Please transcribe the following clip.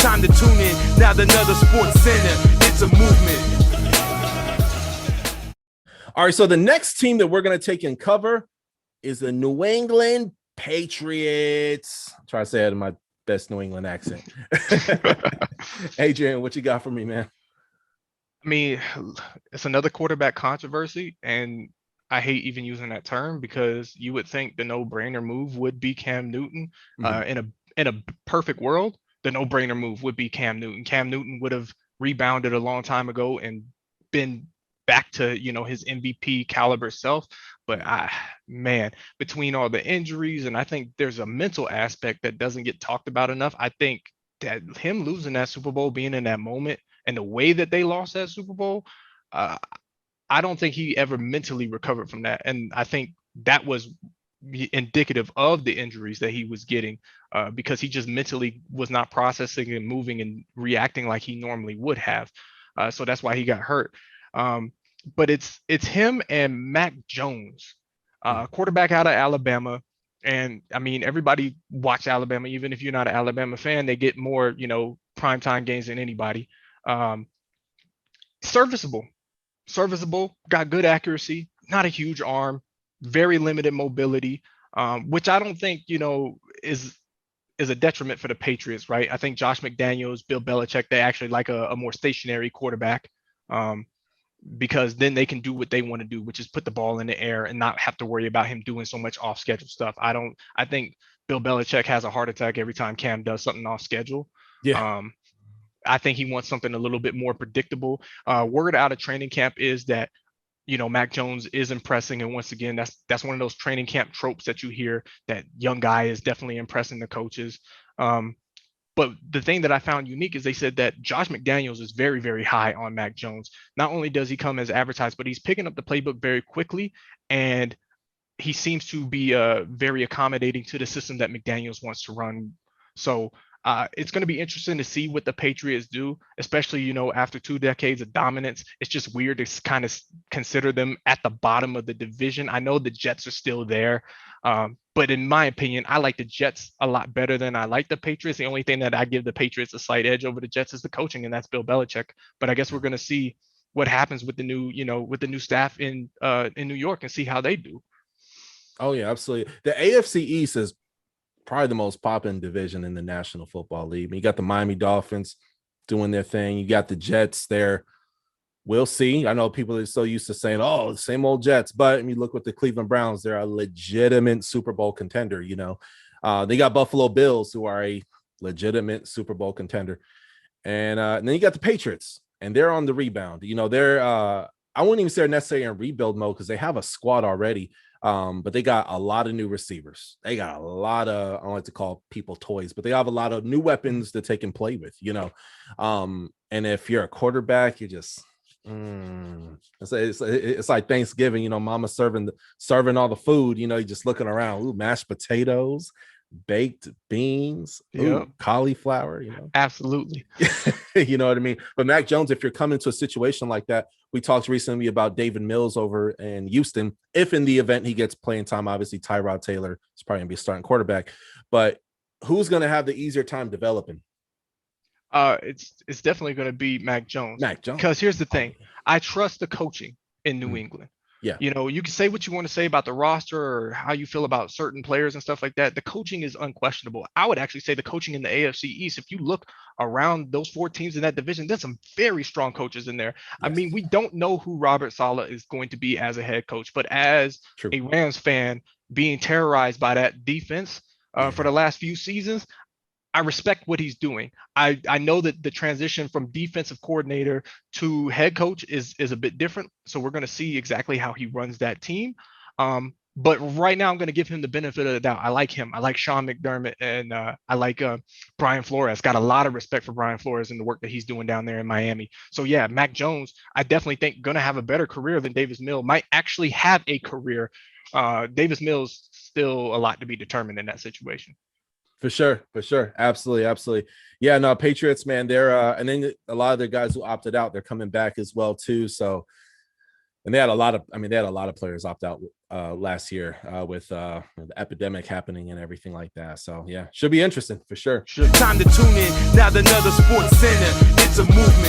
time to tune in. Now another Sports Center, it's a movement. All right, so the next team that we're going to take and cover is the New England Patriots. I'll try to say it in my best New England accent. Adrian, what you got for me, man? I mean, it's another quarterback controversy, and I hate even using that term because you would think the no-brainer move would be Cam Newton. In a perfect world, the no-brainer move would be Cam Newton. Cam Newton would have rebounded a long time ago and been back to, you know, his MVP caliber self. But man, between all the injuries, and I think there's a mental aspect that doesn't get talked about enough. I think that him losing that Super Bowl, being in that moment, and the way that they lost that Super Bowl, I don't think he ever mentally recovered from that. And I think that was indicative of the injuries that he was getting, because he just mentally was not processing and moving and reacting like he normally would have. So that's why he got hurt. But it's him and Mac Jones, quarterback out of Alabama. And I mean, everybody watch Alabama, even if you're not an Alabama fan, they get more, you know, primetime games than anybody. Serviceable, got good accuracy, not a huge arm, very limited mobility, which I don't think, you know, is a detriment for the Patriots, right? I think Josh McDaniels, Bill Belichick, they actually like a more stationary quarterback, because then they can do what they want to do, which is put the ball in the air and not have to worry about him doing so much off schedule stuff. I think Bill Belichick has a heart attack every time Cam does something off schedule. Yeah. I think he wants something a little bit more predictable. Word out of training camp is that, you know, Mac Jones is impressing. And once again, that's one of those training camp tropes that you hear, that young guy is definitely impressing the coaches. But the thing that I found unique is they said that Josh McDaniels is very, very high on Mac Jones. Not only does he come as advertised, but he's picking up the playbook very quickly. And he seems to be very accommodating to the system that McDaniels wants to run. So it's going to be interesting to see what the Patriots do, especially, you know, after 2 decades of dominance. It's just weird to kind of consider them at the bottom of the division. I know the Jets are still there, but in my opinion, I like the Jets a lot better than I like the Patriots. The only thing that I give the Patriots a slight edge over the Jets is the coaching, and that's Bill Belichick. But I guess we're going to see what happens with the new, you know, with the new staff in New York and see how they do. Oh yeah, absolutely. The AFC East is probably the most popping division in the National Football League. You got the Miami Dolphins doing their thing. You got the Jets there. We'll see. I know people are so used to saying, oh, the same old Jets. But I mean, look with the Cleveland Browns. They're a legitimate Super Bowl contender, you know. They got Buffalo Bills, who are a legitimate Super Bowl contender. And then you got the Patriots, and they're on the rebound. You know, they're I wouldn't even say they're necessarily in rebuild mode because they have a squad already. But they got a lot of new receivers. They got a lot of, I don't like to call people toys, but they have a lot of new weapons that they can play with, you know. And if you're a quarterback, you're just it's like Thanksgiving, you know, mama serving all the food, you know, you're just looking around. Ooh, mashed potatoes, baked beans, cauliflower, you know. Absolutely. You know what I mean? But Mac Jones, if you're coming to a situation like that, we talked recently about David Mills over in Houston. If in the event he gets playing time, obviously Tyrod Taylor is probably going to be a starting quarterback. But who's going to have the easier time developing? It's definitely going to be Mac Jones. Because here's the thing. I trust the coaching in New England. Yeah. You know, you can say what you want to say about the roster or how you feel about certain players and stuff like that. The coaching is unquestionable. I would actually say the coaching in the AFC East, if you look around those 4 teams in that division, there's some very strong coaches in there. Yes. I mean, we don't know who Robert Saleh is going to be as a head coach, but as a Rams fan being terrorized by that defense for the last few seasons, I respect what he's doing. I know that the transition from defensive coordinator to head coach is a bit different. So we're going to see exactly how he runs that team. But right now I'm going to give him the benefit of the doubt. I like him. I like Sean McDermott, and I like Brian Flores. Got a lot of respect for Brian Flores and the work that he's doing down there in Miami. So yeah, Mac Jones, I definitely think going to have a better career than Davis Mills. Might actually have a career. Davis Mills still a lot to be determined in that situation. For sure. Absolutely. Yeah, no, Patriots, man, they're and then a lot of the guys who opted out, they're coming back as well too. So And they had a lot of players opt out last year with the epidemic happening and everything like that. So yeah, should be interesting for sure. Time to tune in. Now another sports center. It's a movement.